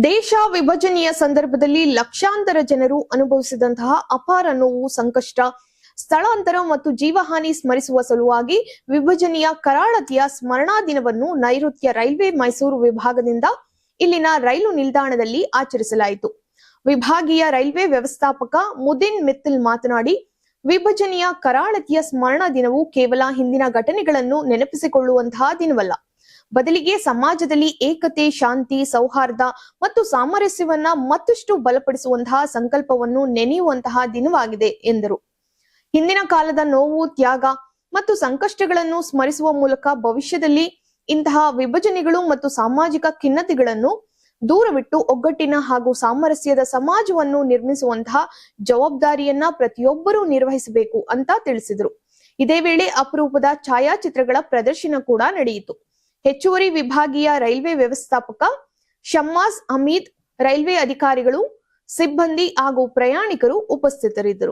ದೇಶ ವಿಭಜನೆಯ ಸಂದರ್ಭದಲ್ಲಿ ಲಕ್ಷಾಂತರ ಜನರು ಅನುಭವಿಸಿದಂತಹ ಅಪಾರ ನೋವು, ಸಂಕಷ್ಟ, ಸ್ಥಳಾಂತರ ಮತ್ತು ಜೀವಹಾನಿ ಸ್ಮರಿಸುವ ಸಲುವಾಗಿ ವಿಭಜನೆಯ ಕರಾಳತೆಯ ಸ್ಮರಣಾ ದಿನವನ್ನು ನೈಋತ್ಯ ರೈಲ್ವೆ ಮೈಸೂರು ವಿಭಾಗದಿಂದ ಇಲ್ಲಿನ ರೈಲು ನಿಲ್ದಾಣದಲ್ಲಿ ಆಚರಿಸಲಾಯಿತು. ವಿಭಾಗೀಯ ರೈಲ್ವೆ ವ್ಯವಸ್ಥಾಪಕ ಮುದಿನ್ ಮಿತ್ತಲ್ ಮಾತನಾಡಿ, ವಿಭಜನೆಯ ಕರಾಳತೆಯ ಸ್ಮರಣಾ ದಿನವು ಕೇವಲ ಹಿಂದಿನ ಘಟನೆಗಳನ್ನು ನೆನಪಿಸಿಕೊಳ್ಳುವಂತಹ ದಿನವಲ್ಲ, ಬದಲಿಗೆ ಸಮಾಜದಲ್ಲಿ ಏಕತೆ, ಶಾಂತಿ, ಸೌಹಾರ್ದ ಮತ್ತು ಸಾಮರಸ್ಯವನ್ನ ಮತ್ತಷ್ಟು ಬಲಪಡಿಸುವಂತಹ ಸಂಕಲ್ಪವನ್ನು ನೆನೆಯುವಂತಹ ದಿನವಾಗಿದೆ ಎಂದರು. ಹಿಂದಿನ ಕಾಲದ ನೋವು, ತ್ಯಾಗ ಮತ್ತು ಸಂಕಷ್ಟಗಳನ್ನು ಸ್ಮರಿಸುವ ಮೂಲಕ ಭವಿಷ್ಯದಲ್ಲಿ ಇಂತಹ ವಿಭಜನೆಗಳು ಮತ್ತು ಸಾಮಾಜಿಕ ಖಿನ್ನತೆಗಳನ್ನು ದೂರವಿಟ್ಟು ಒಗ್ಗಟ್ಟಿನ ಹಾಗೂ ಸಾಮರಸ್ಯದ ಸಮಾಜವನ್ನು ನಿರ್ಮಿಸುವಂತಹ ಜವಾಬ್ದಾರಿಯನ್ನ ಪ್ರತಿಯೊಬ್ಬರೂ ನಿರ್ವಹಿಸಬೇಕು ಅಂತ ತಿಳಿಸಿದರು. ಇದೇ ವೇಳೆ ಅಪರೂಪದ ಛಾಯಾಚಿತ್ರಗಳ ಪ್ರದರ್ಶನ ಕೂಡ ನಡೆಯಿತು. ಹೆಚ್ಚುವರಿ ವಿಭಾಗೀಯ ರೈಲ್ವೆ ವ್ಯವಸ್ಥಾಪಕ ಶಮ್ಮಾಸ್ ಹಮೀದ್, ರೈಲ್ವೆ ಅಧಿಕಾರಿಗಳು, ಸಿಬ್ಬಂದಿ ಹಾಗೂ ಪ್ರಯಾಣಿಕರು ಉಪಸ್ಥಿತರಿದ್ದರು.